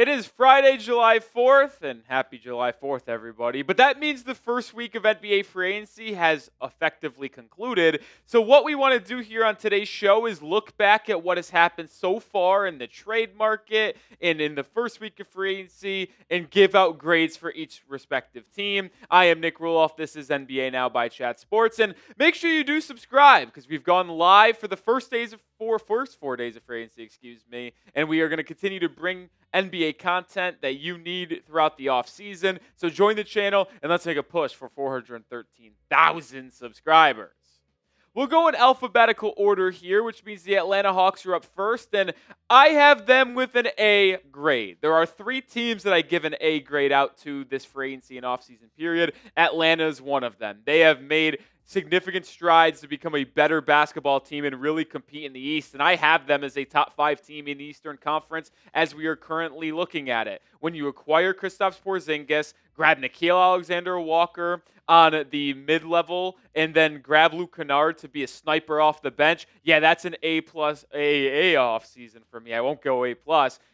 It is Friday, July 4th, and happy July 4th, everybody. But that means the first week of NBA free agency has effectively concluded. So what we want to do here on today's show is look back at what has happened so far in the trade market and in the first week of free agency and give out grades for each respective team. I am Nic Rohloff. This is NBA Now by Chat Sports. And make sure you do subscribe because we've gone live for the first 4 days of free agency, and we are going to continue to bring NBA content that you need throughout the offseason. So join the channel and let's make a push for 413,000 subscribers. We'll go in alphabetical order here, which means the Atlanta Hawks are up first, and I have them with an A grade. There are 3 teams that I give an A grade out to this free agency and offseason period. Atlanta is one of them. They have made significant strides to become a better basketball team and really compete in the East. And I have them as a top 5 team in the Eastern Conference as we are currently looking at it. When you acquire Kristaps Porzingis, grab Nickeil Alexander-Walker on the mid-level, and then grab Luke Kennard to be a sniper off the bench, yeah, that's an A+ AA off season for me. I won't go A+.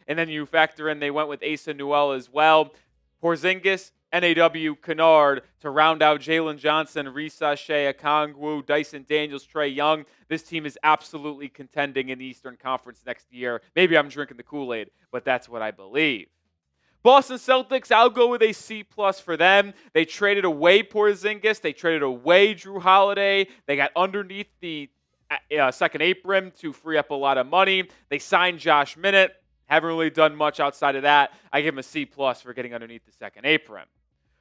And then you factor in they went with Asa Newell as well. Porzingis, NAW, Kennard to round out Jalen Johnson, Risa Shea, Okongwu, Dyson Daniels, Trae Young. This team is absolutely contending in the Eastern Conference next year. Maybe I'm drinking the Kool-Aid, but that's what I believe. Boston Celtics, I'll go with a C+ for them. They traded away Porzingis. They traded away Jrue Holiday. They got underneath the second apron to free up a lot of money. They signed Josh Minott. Haven't really done much outside of that. I give them a C+ for getting underneath the second apron.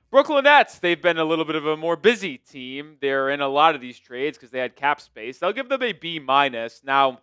Brooklyn Nets, they've been a little bit of a more busy team. They're in a lot of these trades because they had cap space. I'll give them a B-. Now,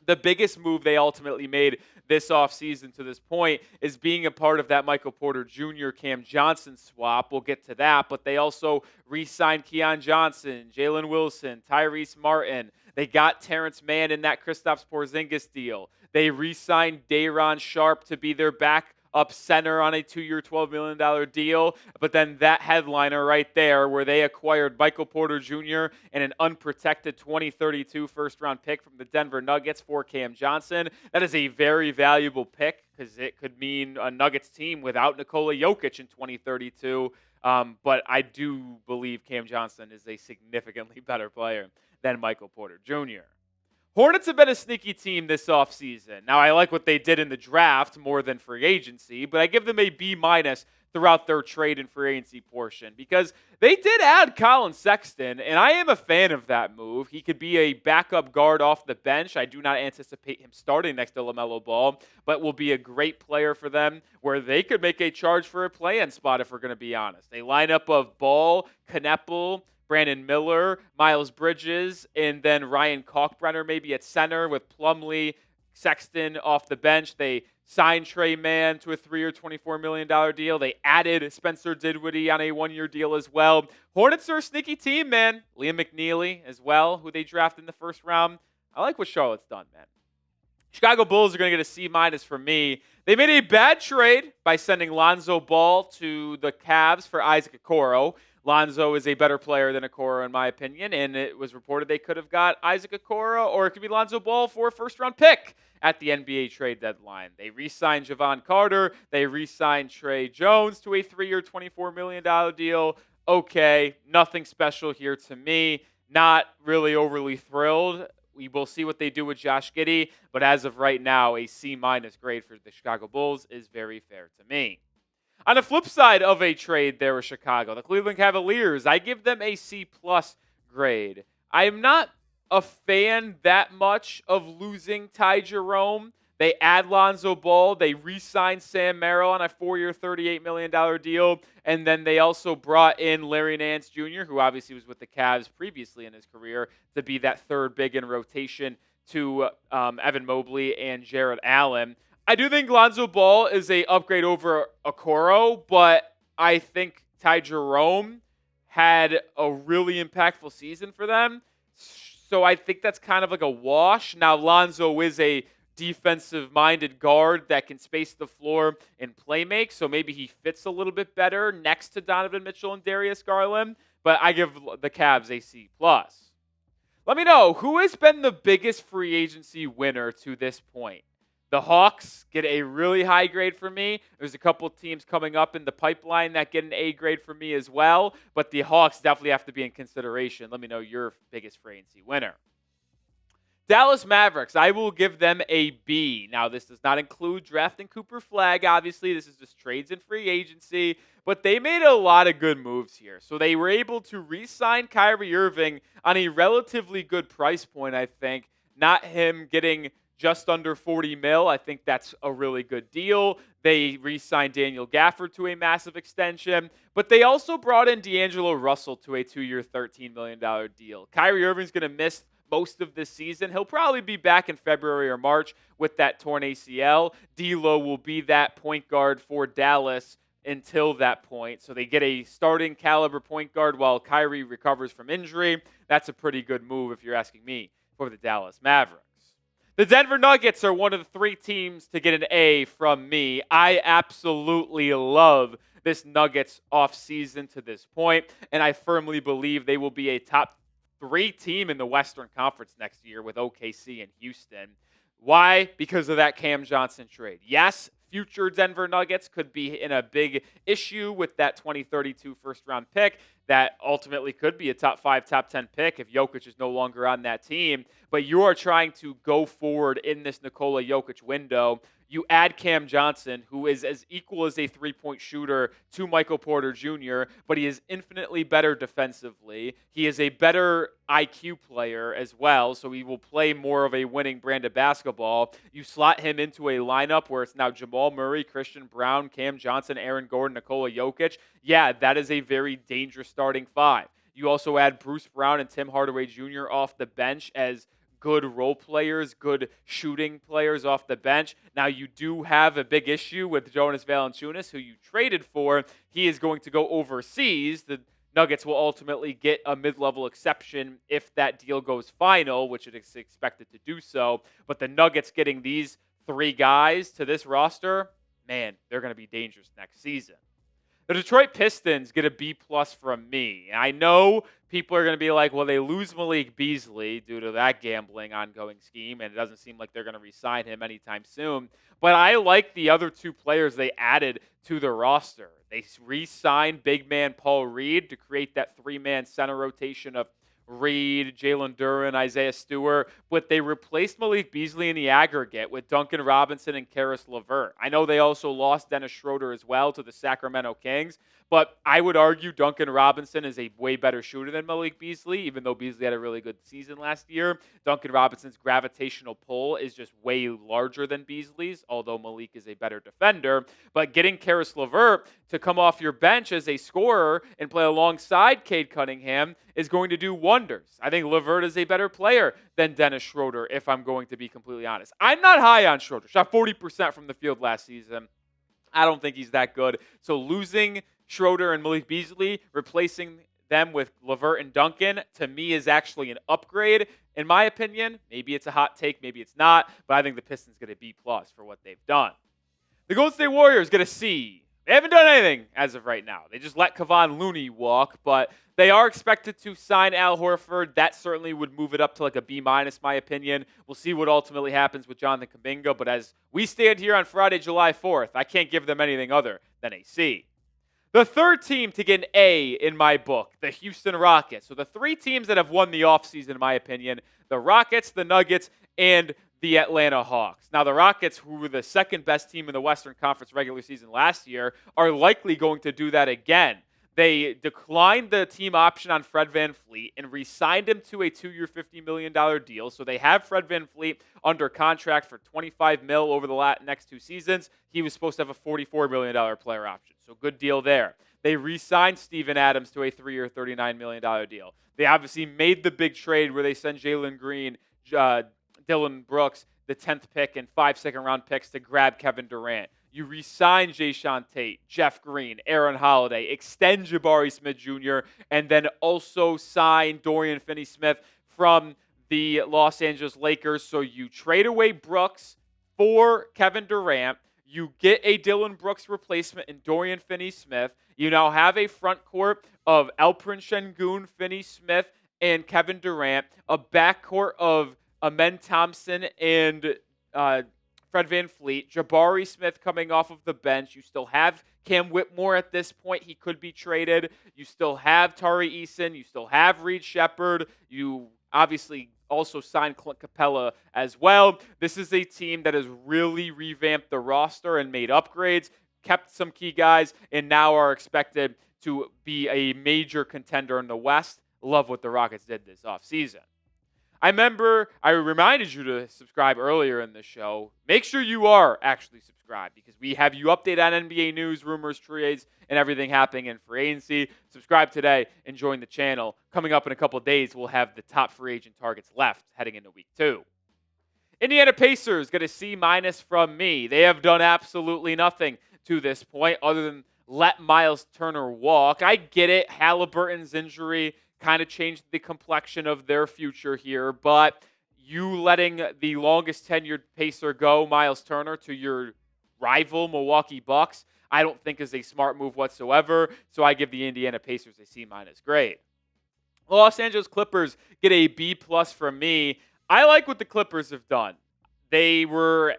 the biggest move they ultimately made this offseason to this point is being a part of that Michael Porter Jr. Cam Johnson swap. We'll get to that, but they also re-signed Keon Johnson, Jalen Wilson, Tyrese Martin. They got Terrence Mann in that Kristaps Porzingis deal. They re-signed Day'Ron Sharpe to be their backup center on a 2-year, $12 million deal. But then that headliner right there where they acquired Michael Porter Jr. and an unprotected 2032 first-round pick from the Denver Nuggets for Cam Johnson. That is a very valuable pick because it could mean a Nuggets team without Nikola Jokic in 2032. But I do believe Cam Johnson is a significantly better player than Michael Porter Jr. Hornets have been a sneaky team this offseason. Now, I like what they did in the draft more than free agency, but I give them a B- throughout their trade and free agency portion because they did add Colin Sexton, and I am a fan of that move. He could be a backup guard off the bench. I do not anticipate him starting next to LaMelo Ball, but will be a great player for them where they could make a charge for a play-in spot if we're going to be honest. A lineup of Ball, Kneppel, Brandon Miller, Miles Bridges, and then Ryan Kalkbrenner maybe at center with Plumlee, Sexton off the bench. They signed Trey Mann to a 3-year, $24 million deal. They added Spencer Dinwiddie on a 1-year deal as well. Hornets are a sneaky team, man. Liam McNeely as well, who they drafted in the first round. I like what Charlotte's done, man. Chicago Bulls are going to get a C- from me. They made a bad trade by sending Lonzo Ball to the Cavs for Isaac Okoro. Lonzo is a better player than Okoro, in my opinion, and it was reported they could have got Isaac Okoro, or it could be Lonzo Ball for a first-round pick at the NBA trade deadline. They re-signed Javon Carter. They re-signed Trey Jones to a 3-year, $24 million deal. Okay, nothing special here to me. Not really overly thrilled. We will see what they do with Josh Giddey, but as of right now, a C- grade for the Chicago Bulls is very fair to me. On the flip side of a trade there with Chicago, the Cleveland Cavaliers, I give them a C+ grade. I am not a fan that much of losing Ty Jerome. They add Lonzo Ball. They re-signed Sam Merrill on a 4-year, $38 million deal. And then they also brought in Larry Nance Jr., who obviously was with the Cavs previously in his career, to be that third big in rotation to Evan Mobley and Jared Allen. I do think Lonzo Ball is a upgrade over Okoro, but I think Ty Jerome had a really impactful season for them. So I think that's kind of like a wash. Now, Lonzo is a defensive-minded guard that can space the floor and play make, so maybe he fits a little bit better next to Donovan Mitchell and Darius Garland, but I give the Cavs a C+. Let me know, who has been the biggest free agency winner to this point? The Hawks get a really high grade for me. There's a couple teams coming up in the pipeline that get an A grade for me as well, but the Hawks definitely have to be in consideration. Let me know your biggest free agency winner. Dallas Mavericks, I will give them a B. Now, this does not include drafting Cooper Flagg, obviously. This is just trades and free agency. But they made a lot of good moves here. So they were able to re-sign Kyrie Irving on a relatively good price point, I think. Not him getting just under 40 mil. I think that's a really good deal. They re-signed Daniel Gafford to a massive extension. But they also brought in D'Angelo Russell to a 2-year, $13 million deal. Kyrie Irving's going to miss most of this season. He'll probably be back in February or March with that torn ACL. D'Lo will be that point guard for Dallas until that point. So they get a starting caliber point guard while Kyrie recovers from injury. That's a pretty good move if you're asking me for the Dallas Mavericks. The Denver Nuggets are one of the 3 teams to get an A from me. I absolutely love this Nuggets offseason to this point, and I firmly believe they will be a top 3 team in the Western Conference next year with OKC and Houston. Why? Because of that Cam Johnson trade. Yes, future Denver Nuggets could be in a big issue with that 2032 first-round pick that ultimately could be a top 5, top 10 pick if Jokic is no longer on that team. But you are trying to go forward in this Nikola Jokic window. You add Cam Johnson, who is as equal as a three-point shooter to Michael Porter Jr., but he is infinitely better defensively. He is a better IQ player as well, so he will play more of a winning brand of basketball. You slot him into a lineup where it's now Jamal Murray, Christian Brown, Cam Johnson, Aaron Gordon, Nikola Jokic. Yeah, that is a very dangerous starting 5. You also add Bruce Brown and Tim Hardaway Jr. off the bench as good role players, good shooting players off the bench. Now, you do have a big issue with Jonas Valanciunas, who you traded for. He is going to go overseas. The Nuggets will ultimately get a mid-level exception if that deal goes final, which it is expected to do so. But the Nuggets getting these 3 guys to this roster, man, they're going to be dangerous next season. The Detroit Pistons get a B+ from me. I know people are going to be like, well, they lose Malik Beasley due to that gambling ongoing scheme, and it doesn't seem like they're going to re-sign him anytime soon. But I like the other 2 players they added to the roster. They re-signed big man Paul Reed to create that 3-man center rotation of Reed, Jalen Duren, Isaiah Stewart, but they replaced Malik Beasley in the aggregate with Duncan Robinson and Karis LeVert. I know they also lost Dennis Schroeder as well to the Sacramento Kings, but I would argue Duncan Robinson is a way better shooter than Malik Beasley, even though Beasley had a really good season last year. Duncan Robinson's gravitational pull is just way larger than Beasley's, although Malik is a better defender. But getting Karis LeVert to come off your bench as a scorer and play alongside Cade Cunningham is going to do wonders. I think LeVert is a better player than Dennis Schroeder, if I'm going to be completely honest. I'm not high on Schroeder. Shot 40% from the field last season. I don't think he's that good. So losing Schroeder and Malik Beasley, replacing them with LeVert and Duncan, to me is actually an upgrade. In my opinion, maybe it's a hot take, maybe it's not, but I think the Pistons get a B+ for what they've done. The Golden State Warriors get a C. They haven't done anything as of right now. They just let Kevon Looney walk, but they are expected to sign Al Horford. That certainly would move it up to like a B-, my opinion. We'll see what ultimately happens with Jonathan Kuminga, but as we stand here on Friday, July 4th, I can't give them anything other than a C. The third team to get an A in my book, the Houston Rockets. So the 3 teams that have won the offseason, in my opinion, the Rockets, the Nuggets, and the Atlanta Hawks. Now, the Rockets, who were the second best team in the Western Conference regular season last year, are likely going to do that again. They declined the team option on Fred VanVleet and re-signed him to a 2-year, $50 million deal. So they have Fred VanVleet under contract for $25 million over the next 2 seasons. He was supposed to have a $44 million player option. So good deal there. They re-signed Steven Adams to a 3-year, $39 million deal. They obviously made the big trade where they sent Jalen Green, Dylan Brooks, the 10th pick, and 5 second-round picks to grab Kevin Durant. You re-sign Jayshawn Tate, Jeff Green, Aaron Holiday, extend Jabari Smith Jr., and then also sign Dorian Finney-Smith from the Los Angeles Lakers. So you trade away Brooks for Kevin Durant. You get a Dylan Brooks replacement in Dorian Finney-Smith. You now have a front court of Alperen Şengün, Finney-Smith, and Kevin Durant, a backcourt of Amen Thompson and Fred VanVleet, Jabari Smith coming off of the bench. You still have Cam Whitmore at this point. He could be traded. You still have Tari Eason. You still have Reed Shepherd. You obviously also signed Clint Capella as well. This is a team that has really revamped the roster and made upgrades, kept some key guys, and now are expected to be a major contender in the West. Love what the Rockets did this offseason. I reminded you to subscribe earlier in the show. Make sure you are actually subscribed because we have you updated on NBA news, rumors, trades, and everything happening in free agency. Subscribe today and join the channel. Coming up in a couple of days, we'll have the top free agent targets left heading into week 2. Indiana Pacers get a C- from me. They have done absolutely nothing to this point other than let Myles Turner walk. I get it. Halliburton's injury kind of changed the complexion of their future here, but you letting the longest tenured Pacer go, Myles Turner, to your rival Milwaukee Bucks, I don't think is a smart move whatsoever, so I give the Indiana Pacers a C- grade. Los Angeles Clippers get a B+ from me. I like what the Clippers have done. They were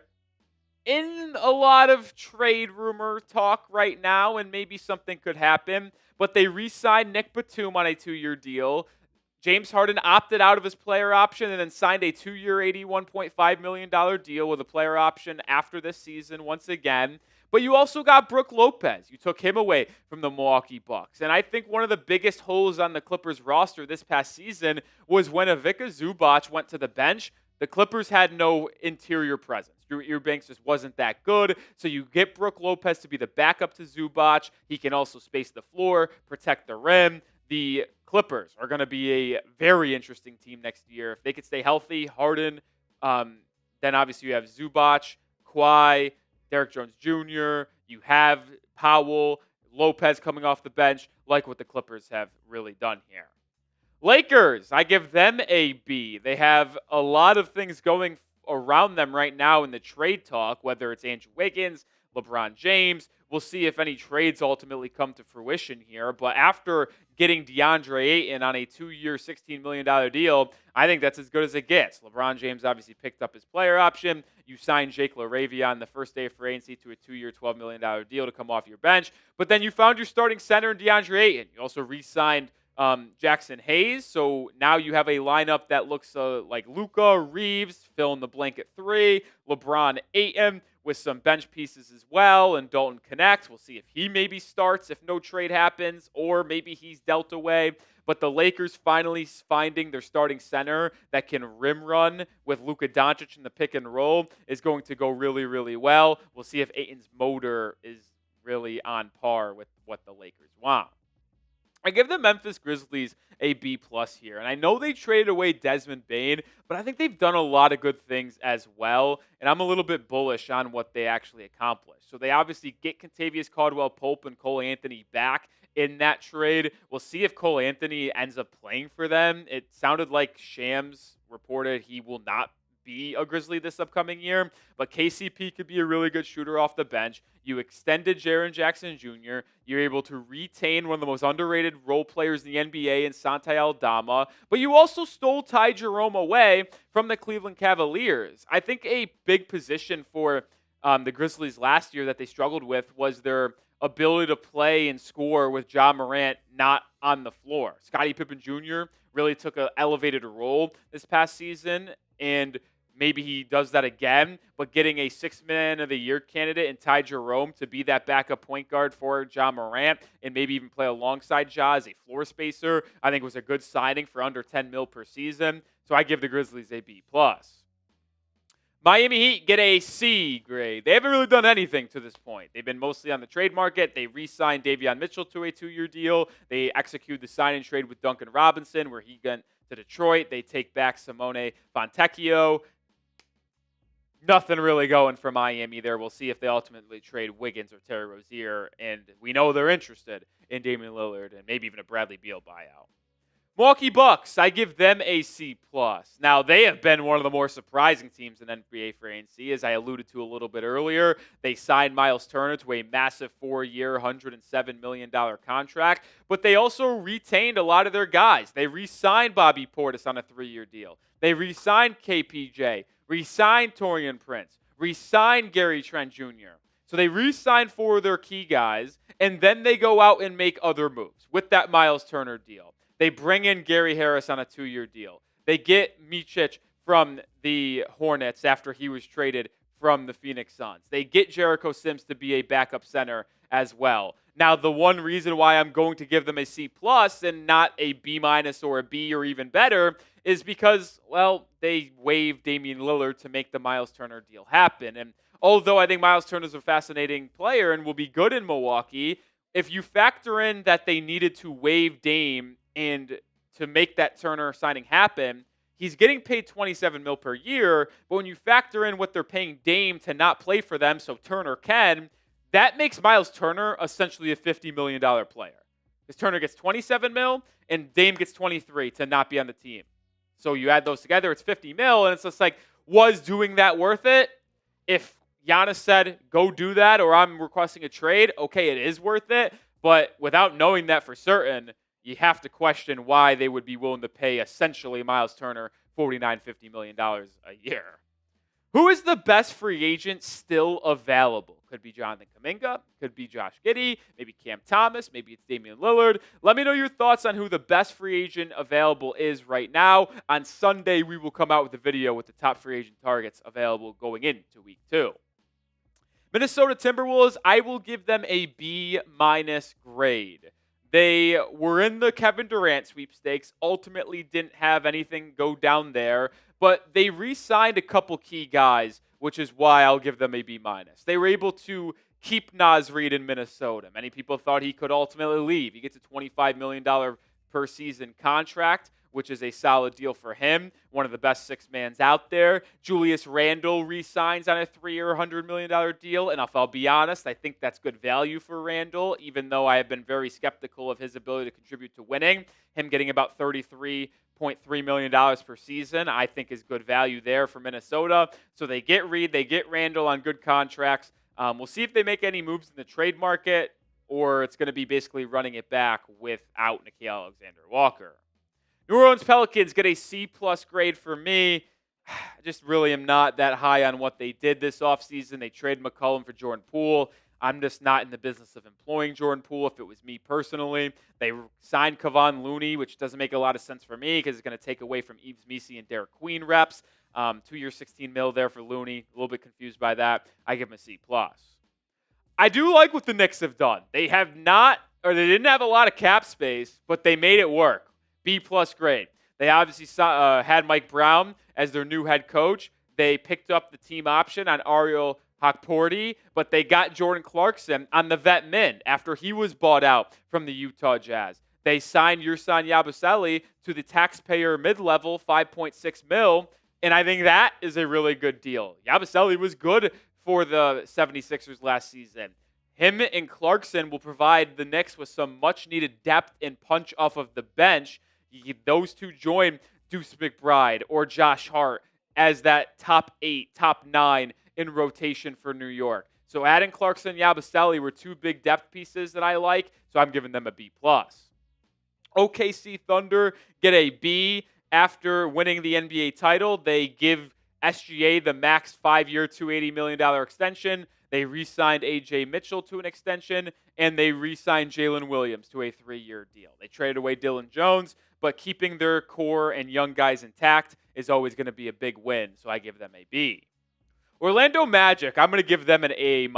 in a lot of trade rumor talk right now, and maybe something could happen. But they re-signed Nick Batum on a 2-year deal. James Harden opted out of his player option and then signed a 2-year, $81.5 million deal with a player option after this season once again. But you also got Brook Lopez. You took him away from the Milwaukee Bucks. And I think one of the biggest holes on the Clippers roster this past season was when Ivica Zubac went to the bench. The Clippers had no interior presence. Drew Eubanks just wasn't that good. So you get Brook Lopez to be the backup to Zubac. He can also space the floor, protect the rim. The Clippers are going to be a very interesting team next year. If they could stay healthy, Harden, then obviously you have Zubac, Kawhi, Derrick Jones Jr., you have Powell, Lopez coming off the bench, like what the Clippers have really done here. Lakers, I give them a B. They have a lot of things going around them right now in the trade talk, whether it's Andrew Wiggins, LeBron James. We'll see if any trades ultimately come to fruition here. But after getting DeAndre Ayton on a 2-year, $16 million deal, I think that's as good as it gets. LeBron James obviously picked up his player option. You signed Jake LaRavia on the first day of free agency to a 2-year, $12 million deal to come off your bench. But then you found your starting center in DeAndre Ayton. You also re-signed Jackson Hayes. So now you have a lineup that looks like Luka, Reeves, fill in the blank at 3, LeBron, Ayton, with some bench pieces as well, and Dalton Connect. We'll see if he maybe starts if no trade happens, or maybe he's dealt away. But the Lakers finally finding their starting center that can rim run with Luka Doncic in the pick and roll is going to go really, really well. We'll see if Ayton's motor is really on par with what the Lakers want. I give the Memphis Grizzlies a B+ here. And I know they traded away Desmond Bane, but I think they've done a lot of good things as well. And I'm a little bit bullish on what they actually accomplished. So they obviously get Kentavious Caldwell-Pope and Cole Anthony back in that trade. We'll see if Cole Anthony ends up playing for them. It sounded like Shams reported he will not be a Grizzly this upcoming year, but KCP could be a really good shooter off the bench. You extended Jaren Jackson Jr. You're able to retain one of the most underrated role players in the NBA in Santi Aldama, but you also stole Ty Jerome away from the Cleveland Cavaliers. I think a big position for the Grizzlies last year that they struggled with was their ability to play and score with Ja Morant not on the floor. Scottie Pippen Jr. really took an elevated role this past season, and maybe he does that again, but getting a 6th Man of the Year candidate in Ty Jerome to be that backup point guard for Ja Morant and maybe even play alongside Ja as a floor spacer, I think was a good signing for under $10 million per season. So I give the Grizzlies a B+. Miami Heat get a C grade. They haven't really done anything to this point. They've been mostly on the trade market. They re-signed Davion Mitchell to a 2-year deal. They executed the sign and trade with Duncan Robinson where he went to Detroit. They take back Simone Fontecchio. Nothing really going for Miami there. We'll see if they ultimately trade Wiggins or Terry Rozier. And we know they're interested in Damian Lillard and maybe even a Bradley Beal buyout. Milwaukee Bucks, I give them a C+. Now, they have been one of the more surprising teams in NBA free agency, as I alluded to a little bit earlier. They signed Myles Turner to a massive 4-year, $107 million contract, but they also retained a lot of their guys. They re-signed Bobby Portis on a 3-year deal. They re-signed KPJ, re-signed Taurean Prince, re-sign Gary Trent Jr. So they re-sign 4 of their key guys, and then they go out and make other moves with that Myles Turner deal. They bring in Gary Harris on a 2-year deal. They get Micic from the Hornets after he was traded from the Phoenix Suns. They get Jericho Sims to be a backup center as well. Now, the one reason why I'm going to give them a C+ and not a B- or a B or even better is because, well, they waived Damian Lillard to make the Myles Turner deal happen. And although I think Myles Turner is a fascinating player and will be good in Milwaukee, if you factor in that they needed to waive Dame and to make that Turner signing happen, he's getting paid $27 million per year. But when you factor in what they're paying Dame to not play for them, so Turner can, that makes Myles Turner essentially a $50 million player. Because Turner gets $27 million and Dame gets $23 million to not be on the team. So you add those together, it's $50 million, and it's just like, was doing that worth it? If Giannis said, go do that, or I'm requesting a trade, okay, it is worth it. But without knowing that for certain, you have to question why they would be willing to pay essentially Myles Turner $49-50 million a year. Who is the best free agent still available? Could be Jonathan Kuminga, could be Josh Giddey, maybe Cam Thomas, maybe it's Damian Lillard. Let me know your thoughts on who the best free agent available is right now. On Sunday, we will come out with a video with the top free agent targets available going into week 2. Minnesota Timberwolves, I will give them a B- grade. They were in the Kevin Durant sweepstakes, ultimately didn't have anything go down there, but they re-signed a couple key guys, which is why I'll give them a B-. They were able to keep Naz Reid in Minnesota. Many people thought he could ultimately leave. He gets a $25 million per season contract, which is a solid deal for him. One of the best six-mans out there. Julius Randle re-signs on a 3-year, $100 million deal. And if I'll be honest, I think that's good value for Randle, even though I have been very skeptical of his ability to contribute to winning. Him getting about $33.3 million per season, I think is good value there for Minnesota. So they get Reed, they get Randle on good contracts. We'll see if they make any moves in the trade market, or it's going to be basically running it back without Nickeil Alexander-Walker. New Orleans Pelicans get a C+ grade for me. I just really am not that high on what they did this offseason. They traded McCollum for Jordan Poole. I'm just not in the business of employing Jordan Poole if it was me personally. They signed Kevon Looney, which doesn't make a lot of sense for me because it's going to take away from Yves Missi and Derek Queen reps. 2-year, $16 million there for Looney. A little bit confused by that. I give him a C+. I do like what the Knicks have done. They didn't have a lot of cap space, but they made it work. B+ grade. They obviously had Mike Brown as their new head coach. They picked up the team option on Ariel Hukporti, but they got Jordan Clarkson on the vet min after he was bought out from the Utah Jazz. They signed Ursan Yabusele to the taxpayer mid-level $5.6 million, and I think that is a really good deal. Yabusele was good for the 76ers last season. Him and Clarkson will provide the Knicks with some much-needed depth and punch off of the bench. Those two join Deuce McBride or Josh Hart as that top 8, top 9 in rotation for New York. So adding Clarkson and Yabusele were two big depth pieces that I like, so I'm giving them a B+. OKC Thunder get a B after winning the NBA title. They give SGA the max 5-year, $280 million extension. They re-signed A.J. Mitchell to an extension, and they re-signed Jalen Williams to a 3-year deal. They traded away Dylan Jones, but keeping their core and young guys intact is always going to be a big win, so I give them a B. Orlando Magic, I'm going to give them an A-.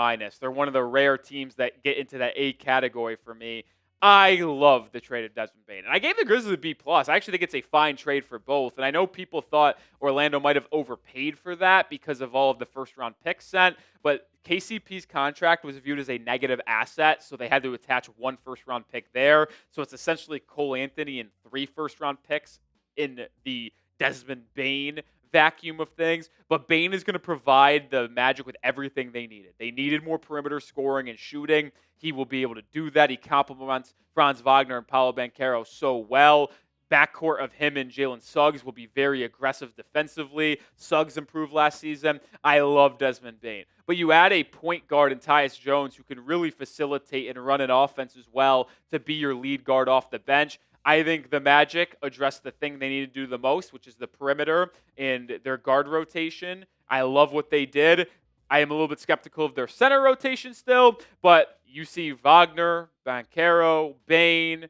They're one of the rare teams that get into that A category for me. I love the trade of Desmond Bane. And I gave the Grizzlies a B+. I actually think it's a fine trade for both. And I know people thought Orlando might have overpaid for that because of all of the first-round picks sent. But KCP's contract was viewed as a negative asset, so they had to attach 1 first-round pick there. So it's essentially Cole Anthony and 3 first-round picks in the Desmond Bane vacuum of things. But Bane is going to provide the Magic with everything they needed. They needed more perimeter scoring and shooting. He will be able to do that. He complements Franz Wagner and Paolo Banchero so well. Backcourt of him and Jalen Suggs will be very aggressive defensively. Suggs improved last season. I love Desmond Bane. But you add a point guard in Tyus Jones who can really facilitate and run an offense as well to be your lead guard off the bench. I think the Magic addressed the thing they need to do the most, which is the perimeter and their guard rotation. I love what they did. I am a little bit skeptical of their center rotation still, but you see Wagner, Banchero, Bane,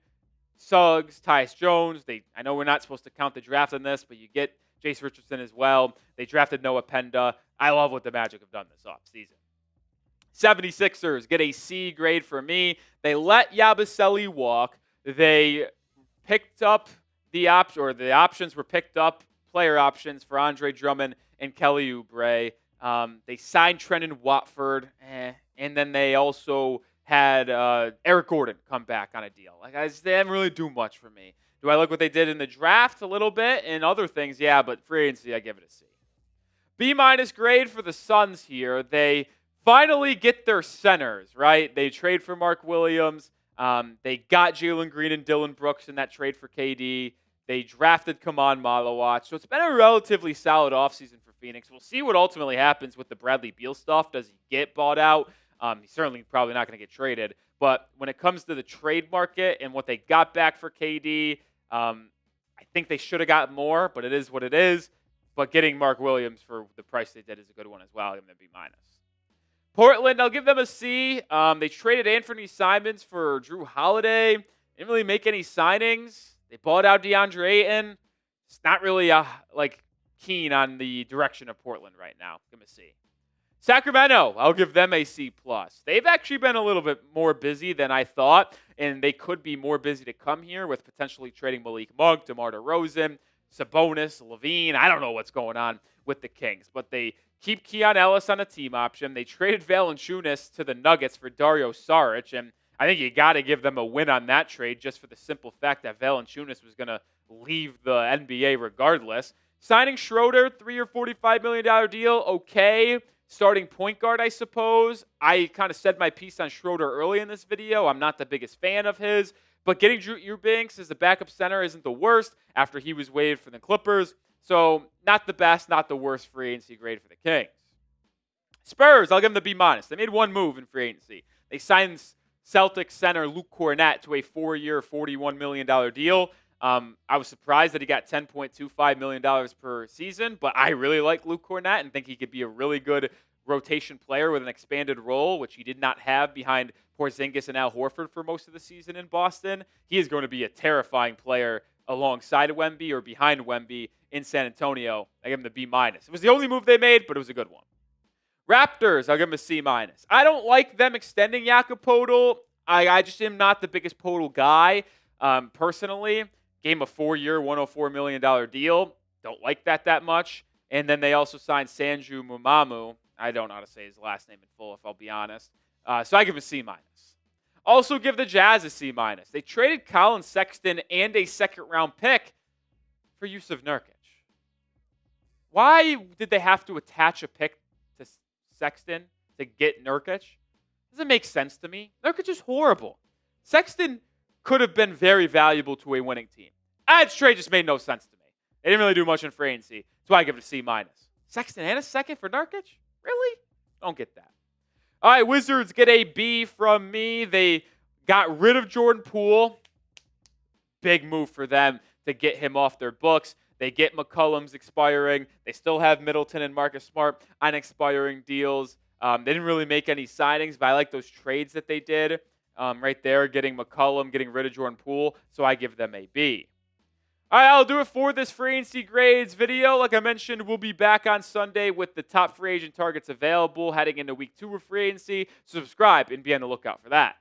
Suggs, Tyus Jones. I know we're not supposed to count the draft on this, but you get Jace Richardson as well. They drafted Noah Penda. I love what the Magic have done this offseason. 76ers get a C grade for me. They let Yabusele walk. They picked up the options were picked up, player options for Andre Drummond and Kelly Oubre. They signed Trendon Watford, and then they also had Eric Gordon come back on a deal. They didn't really do much for me. Do I like what they did in the draft a little bit and other things? Yeah, but free agency, I give it a C. B- grade for the Suns here. They finally get their centers, right? They trade for Mark Williams. They got Jalen Green and Dylan Brooks in that trade for KD. They drafted Kaman Malawach. So it's been a relatively solid offseason for Phoenix. We'll see what ultimately happens with the Bradley Beal stuff. Does he get bought out? He's certainly probably not going to get traded. But when it comes to the trade market and what they got back for KD, I think they should have got more, but it is what it is. But getting Mark Williams for the price they did is a good one as well. I'll give them a B-. Portland, I'll give them a C. They traded Anthony Simons for Jrue Holiday. Didn't really make any signings. They bought out DeAndre Ayton. It's not really keen on the direction of Portland right now. Give them a C. Sacramento, I'll give them a C+. They've actually been a little bit more busy than I thought, and they could be more busy to come here with potentially trading Malik Monk, DeMar DeRozan, Sabonis, Levine. I don't know what's going on with the Kings, but they keep Keon Ellis on a team option. They traded Valanciunas to the Nuggets for Dario Saric, and I think you got to give them a win on that trade just for the simple fact that Valanciunas was going to leave the NBA regardless. Signing Schroeder, 3-year, $45 million deal, okay. Starting point guard, I suppose. I kind of said my piece on Schroeder early in this video. I'm not the biggest fan of his, but getting Drew Eubanks as the backup center isn't the worst after he was waived for the Clippers. So not the best, not the worst free agency grade for the Kings. Spurs, I'll give them the B-. They made one move in free agency. They signed Celtics center Luke Kornet to a 4-year, $41 million deal. I was surprised that he got $10.25 million per season, but I really like Luke Kornet and think he could be a really good rotation player with an expanded role, which he did not have behind Porzingis and Al Horford for most of the season in Boston. He is going to be a terrifying player alongside Wemby or behind Wemby in San Antonio. I give him the B-. It was the only move they made, but it was a good one. Raptors, I'll give them a C-. I don't like them extending Jakob Poeltl. I just am not the biggest Poeltl guy personally. Gave him a 4-year, $104 million deal. Don't like that much. And then they also signed Sanju Mumamu. I don't know how to say his last name in full, if I'll be honest. So I give him a C-. Also give the Jazz a C-. They traded Colin Sexton and a second-round pick for Yusuf Nurkic. Why did they have to attach a pick to Sexton to get Nurkic? Doesn't make sense to me. Nurkic is horrible. Sexton could have been very valuable to a winning team. That trade just made no sense to me. They didn't really do much in free agency. That's why I give it a C-. Sexton and a second for Nurkic? Really? Don't get that. All right, Wizards get a B from me. They got rid of Jordan Poole. Big move for them to get him off their books. They get McCollum's expiring. They still have Middleton and Marcus Smart on expiring deals. They didn't really make any signings, but I like those trades that they did. Right there, getting McCollum, getting rid of Jordan Poole. So I give them a B. All right, I'll do it for this free agency grades video. Like I mentioned, we'll be back on Sunday with the top free agent targets available heading into week 2 of free agency. So subscribe and be on the lookout for that.